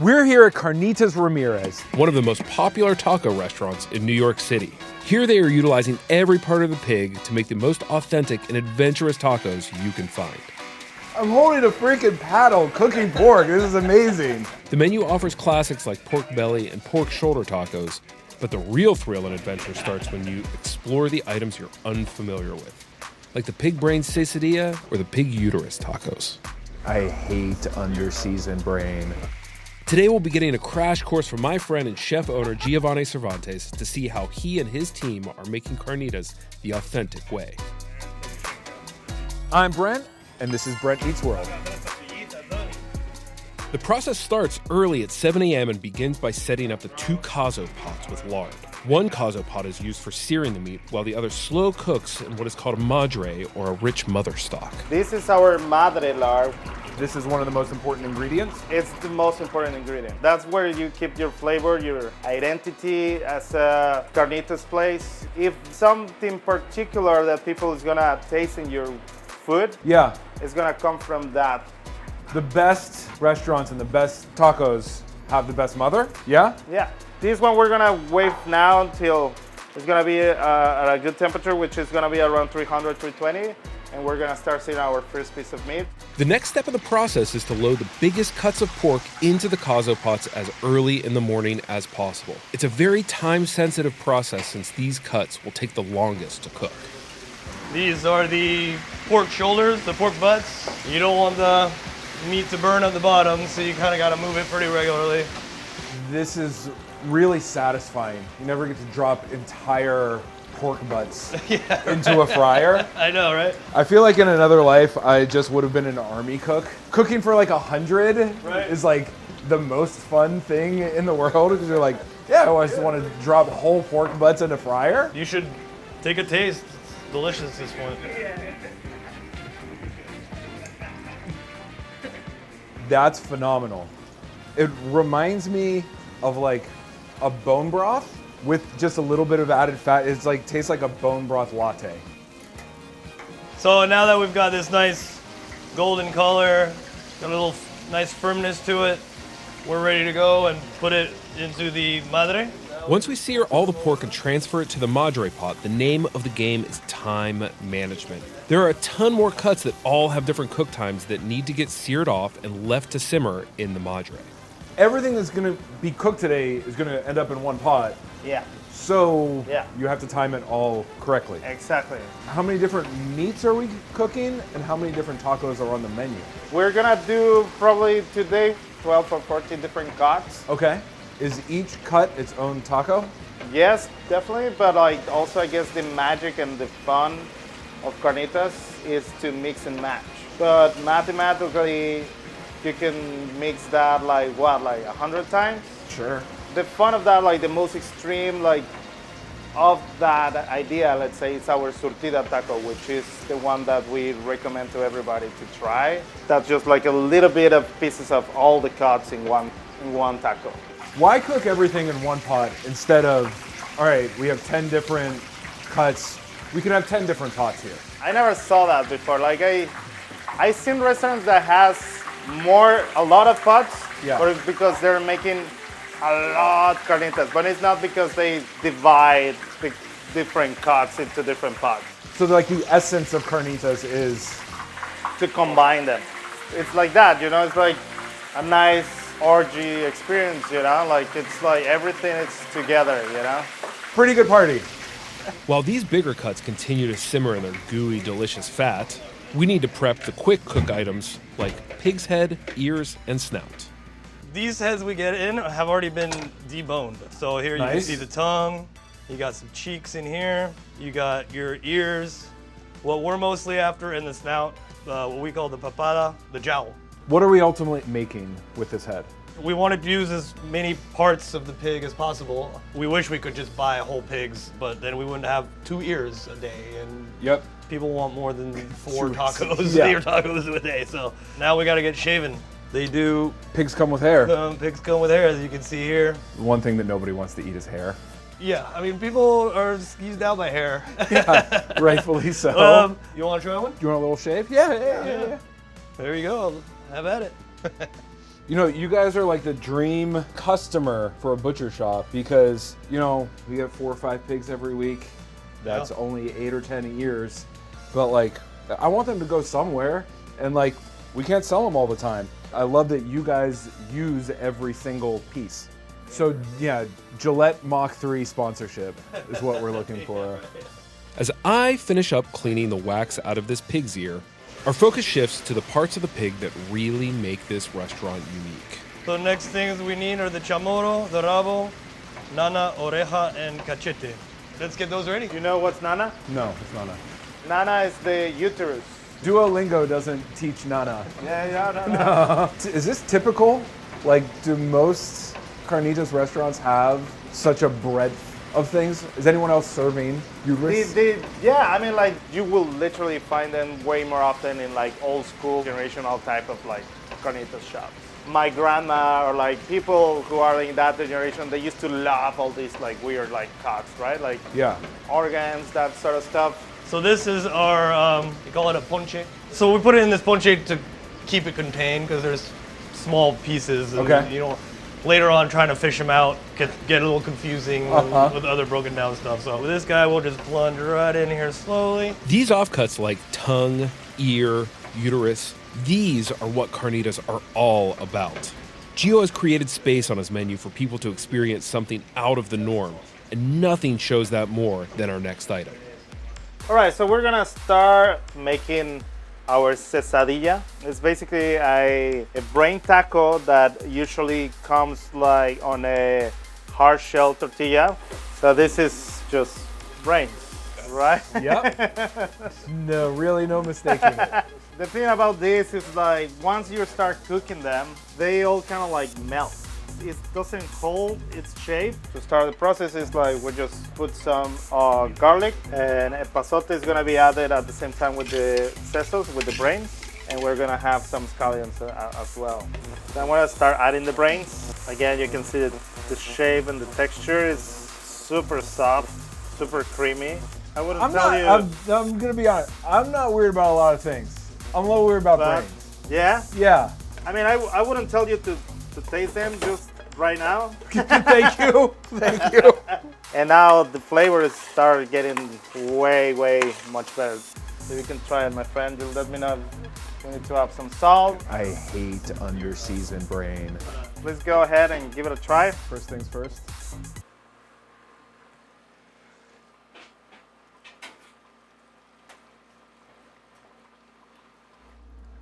We're here at Carnitas Ramirez, one of the most popular taco restaurants in New York City. Here they are utilizing every part of the pig to make the most authentic and adventurous tacos you can find. I'm holding a freaking paddle cooking pork. This is amazing. The menu offers classics like pork belly and pork shoulder tacos, but the real thrill and adventure starts when you explore the items you're unfamiliar with, like the pig brain Sesadilla or the pig uterus tacos. I hate under-seasoned brain. Today we'll be getting a crash course from my friend and chef owner Giovanni Cervantes to see how he and his team are making carnitas the authentic way. I'm Brent, and this is Brent Meats World. The process starts early at 7 a.m. and begins by setting up the 2 cazo pots with lard. One cazo pot is used for searing the meat, while the other slow cooks in what is called a madre, or a rich mother stock. This is our Madre lard. This is one of the most important ingredients. It's the most important ingredient. That's where you keep your flavor, your identity as a carnitas place. If something particular that people is gonna taste in your food, Yeah, it's gonna come from that. the best restaurants and the best tacos have the best mother. Yeah? Yeah. This one we're gonna wait now until it's gonna be at a good temperature, which is gonna be around 300, 320. And we're gonna start seeing our first piece of meat. The next step of the process is to load the biggest cuts of pork into the cazo pots as early in the morning as possible. It's a very time-sensitive process since these cuts will take the longest to cook. These are the pork shoulders, the pork butts. You don't want the meat to burn at the bottom, so you kind of got to move it pretty regularly. This is really satisfying. You never get to drop entire pork butts into a fryer. I know, right? I feel like in another life, I just would have been an army cook. Cooking for like 100 Right. is like the most fun thing in the world because you're like, yeah, I just want to drop whole pork butts in a fryer. You should take a taste. It's delicious at this point. That's phenomenal. It reminds me of like a bone broth with just a little bit of added fat. It's like tastes like a bone broth latte. So now that we've got this nice golden color, got a little nice firmness to it, we're ready to go and put it into the madre. Once we sear all the pork and transfer it to the madre pot, the name of the game is time management. There are a ton more cuts that all have different cook times that need to get seared off and left to simmer in the madre. Everything that's gonna be cooked today is gonna end up in one pot. Yeah, So Yeah. you have to time it all correctly. exactly. How many different meats are we cooking and how many different tacos are on the menu? We're gonna do probably today 12 or 14 different cuts. Okay. Is each cut its own taco? Yes, definitely, but like also I guess the magic and the fun of carnitas is to mix and match. But mathematically, you can mix that like what, like 100 times? Sure. The fun of that, like the most extreme, like of that idea, let's say, it's our surtida taco, which is the one that we recommend to everybody to try. That's just like a little bit of pieces of all the cuts in one taco. Why cook everything in one pot instead of, all right, we have 10 different cuts. We can have 10 different pots here. I never saw that before. Like I seen restaurants that has a lot of pots, Yeah. or it's because they're making a lot carnitas, but it's not because they divide the different cuts into different pots So like the essence of carnitas is, to combine them. It's like that, you know, it's like a nice orgy experience, you know, like it's like everything is together, you know. pretty good party. While these bigger cuts continue to simmer in their gooey, delicious fat, we need to prep the quick cook items like pig's head, ears, and snout. These heads we get in have already been deboned. So here you can Nice. see the tongue, you got some cheeks in here, you got your ears. What we're mostly after in the snout, what we call the papada, the jowl. What are we ultimately making with this head? We wanted to use as many parts of the pig as possible. We wish we could just buy whole pigs, but then we wouldn't have 2 ears a day, and Yep. people want more than 4 True. tacos, Yeah. 8 tacos a day. So now we got to get shaven. They do. Pigs come with hair. Pigs come with hair, as you can see here. One thing that nobody wants to eat is hair. Yeah, I mean, people are skeezed out by hair. Rightfully so. You want to try one? You want a little shave? Yeah. There you go. Have at it. You know, you guys are like the dream customer for a butcher shop because, you know, we get 4 or 5 pigs every week. That's only 8 or 10 ears. But like, I want them to go somewhere, and like, we can't sell them all the time. I love that you guys use every single piece. So yeah, Gillette Mach 3 sponsorship is what we're looking for. As I finish up cleaning the wax out of this pig's ear, our focus shifts to the parts of the pig that really make this restaurant unique. So next things we need are the chamorro, the rabo, nana, oreja, and cachete. Let's get those ready. You know what's nana? No, it's Nana. Nana is the uterus. Duolingo doesn't teach Nana. Yeah. Is this typical? Like, do most Carnitas restaurants have such a breadth of things? Is anyone else serving uterus? Yeah, I mean, like, you will literally find them way more often in like old school generational type of like Carnitas shops. My grandma or like people who are in that generation, they used to love all these like weird like cuts, right? Like Yeah. organs, that sort of stuff. So this is our, we call it a ponche. So we put it in this ponche to keep it contained because there's small pieces. And, Okay. you know, later on trying to fish them out get a little confusing with other broken down stuff. So with this guy, we'll just plunge right in here slowly. These offcuts like tongue, ear, uterus, these are what Carnitas are all about. Gio has created space on his menu for people to experience something out of the norm, and nothing shows that more than our next item. All right, so we're gonna start making our Sesadilla. It's basically a brain taco that usually comes like on a hard shell tortilla. So this is just brains, right? Yep. No, really no mistaking it. The thing about this is like once you start cooking them, they all kind of like melt. It doesn't hold its shape. To start the process is like we just put some garlic, and epazote is gonna be added at the same time with the sesos, with the brains, and we're gonna have some scallions as well. Then I'm gonna start adding the brains. Again, you can see that the shape and the texture is super soft, super creamy. I wouldn't tell you. I'm gonna be honest. I'm not weird about a lot of things. I'm a little weird about brains. Yeah? Yeah. I mean, I wouldn't tell you to taste them just right now. Thank you. Thank you. And now the flavors start getting way much better. So you can try it, my friend. You'll let me know if we need to have some salt. I hate under-seasoned brain. Let's go ahead and give it a try. First things first.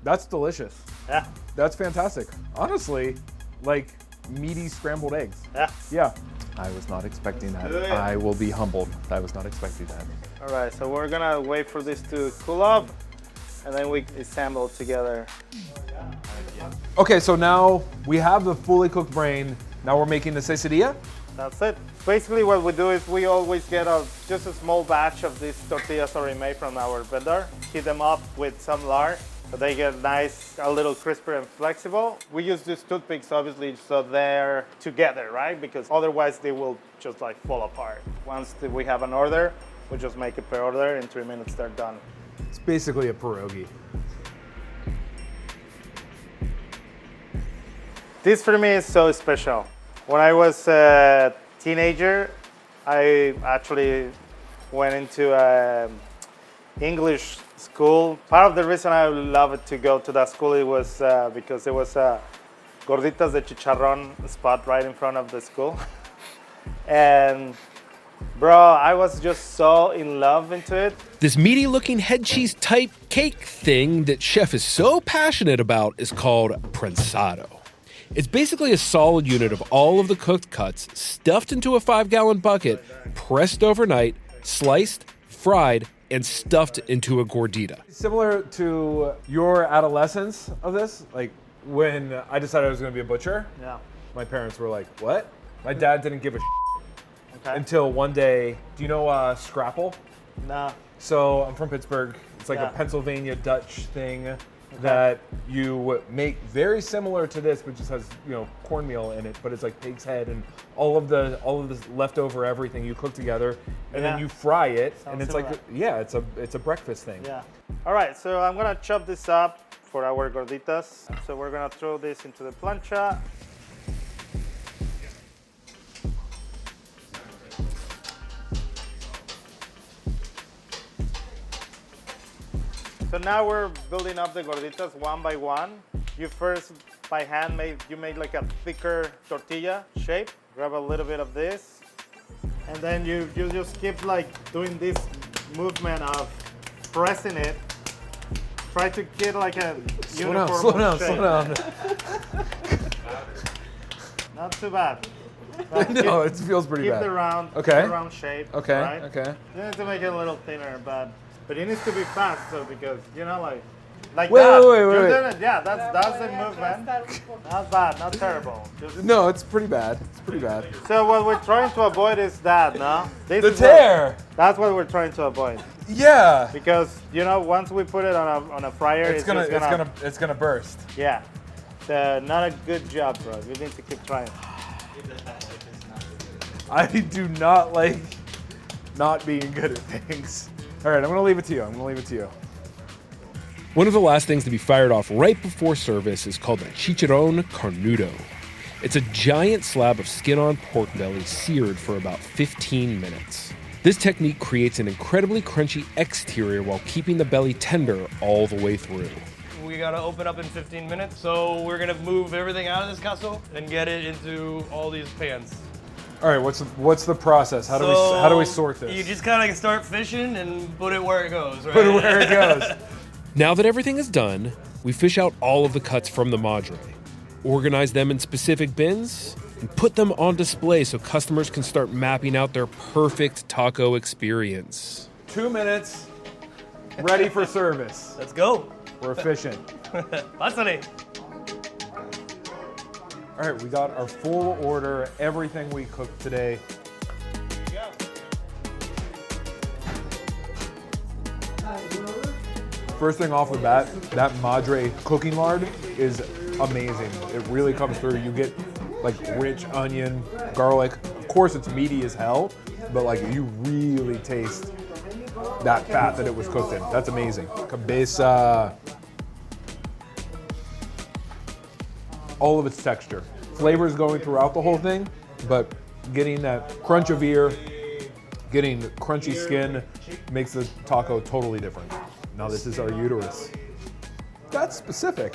That's delicious. Yeah, That's fantastic. Honestly, like meaty scrambled eggs. yeah. Yeah. I was not expecting that. Yeah. I will be humbled. I was not expecting that. All right, so we're gonna wait for this to cool off, and then we assemble together. Okay, so now we have the fully cooked brain. Now we're making the quesadilla. That's it. Basically what we do is we always get just a small batch of these tortillas already made from our vendor, heat them up with some lard, so they get nice, a little crisper and flexible. We use these toothpicks obviously so they're together, right? Because otherwise they will just like fall apart. Once we have an order, we just make it per order. In 3 minutes they're done. It's basically a pierogi. This for me is so special. When I was a teenager, I actually went into English school. Part of the reason I loved to go to that school it was because there was a Gorditas de Chicharrón spot right in front of the school. And bro, I was just so in love into it. This meaty looking head cheese type cake thing that chef is so passionate about is called prensado. It's basically a solid unit of all of the cooked cuts stuffed into a 5-gallon bucket, pressed overnight, sliced, fried, and stuffed into a gordita. Similar to your adolescence of this, like when I decided I was going to be a butcher, Yeah. my parents were like, what? My dad didn't give a Okay. until one day, do you know Scrapple? Nah. So I'm from Pittsburgh. It's like Yeah. a Pennsylvania Dutch thing that you make very similar to this, but just has, you know, cornmeal in it, but it's like pig's head and all of this leftover everything you cook together, and then Yeah. you fry it, and Sounds it's similar. like, yeah, it's a breakfast thing. Yeah. All right, so I'm gonna chop this up for our gorditas. So we're gonna throw this into the plancha. So now we're building up the gorditas one by one. You first, by hand, you make like a thicker tortilla shape. Grab a little bit of this. And then you just keep like doing this movement of pressing it. Try to get like a uniform shape. Slow down. Not too bad. No, it feels pretty bad. Keep the round, Okay. the round shape. Okay, right? okay. You need to make it a little thinner, but it needs to be fast, so because you know, like Wait, that. wait. You're doing it. Yeah, that's the movement. Not bad, not terrible. No, it's pretty bad. It's pretty bad. So what we're trying to avoid is that, no? This The is tear. That's what we're trying to avoid. Yeah. Because you know, once we put it on a fryer, It's gonna burst. Yeah. So not a good job, bro. We need to keep trying. I do not like not being good at things. All right, I'm gonna leave it to you. One of the last things to be fired off right before service is called the Chicharrón Carnudo. It's a giant slab of skin-on pork belly seared for about 15 minutes. This technique creates an incredibly crunchy exterior while keeping the belly tender all the way through. We gotta open up in 15 minutes, so we're gonna move everything out of this caso and get it into all these pans. All right, what's the process? How do we sort this? You just kind of start fishing and put it where it goes, right? Put it where it goes. Now that everything is done, we fish out all of the cuts from the Madre, organize them in specific bins, and put them on display so customers can start mapping out their perfect taco experience. 2 minutes, ready for service. Let's go. We're efficient. Pásale. All right, we got our full order, everything we cooked today. First thing off the bat, that Madre cooking lard is amazing. It really comes through. You get like rich onion, garlic. Of course, it's meaty as hell, but like you really taste that fat that it was cooked in. That's amazing. Cabeza. All of its texture. Flavor is going throughout the whole thing, but getting that crunch of ear, getting crunchy skin makes the taco totally different. Now this is our uterus. That's specific.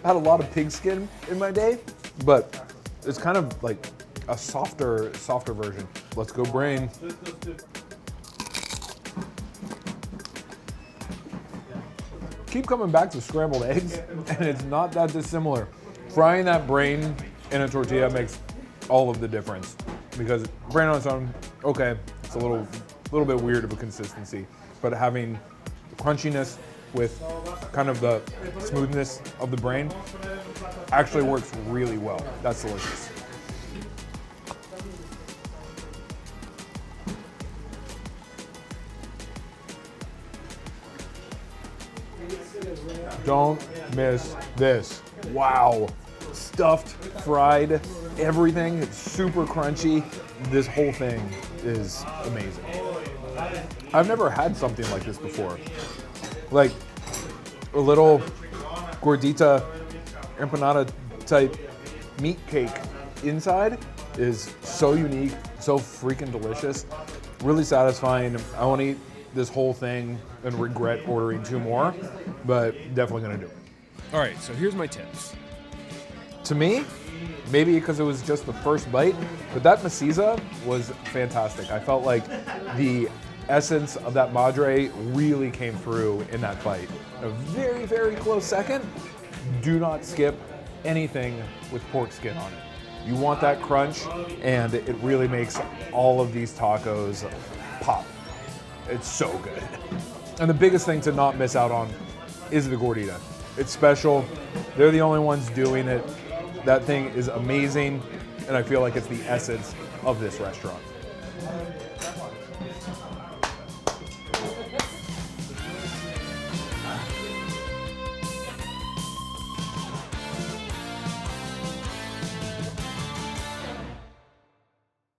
I had a lot of pig skin in my day, but it's kind of like a softer version. Let's go brain. Keep coming back to scrambled eggs, and it's not that dissimilar. Frying that brain in a tortilla makes all of the difference, because brain on its own, okay, it's a little bit weird of a consistency, but having crunchiness with kind of the smoothness of the brain actually works really well. That's delicious. Don't miss this. Wow. Stuffed, fried, everything. It's super crunchy. This whole thing is amazing. I've never had something like this before. Like a little gordita, empanada type meat cake inside is so unique, so freaking delicious, really satisfying. I want to eat this whole thing and regret ordering 2 more, but definitely gonna do it. All right, so here's my tips. To me, maybe because it was just the first bite, but that maciza was fantastic. I felt like the essence of that Madre really came through in that bite. A very, very close second. Do not skip anything with pork skin on it. You want that crunch, and it really makes all of these tacos pop. It's so good. And the biggest thing to not miss out on is the gordita. It's special. They're the only ones doing it. That thing is amazing, and I feel like it's the essence of this restaurant.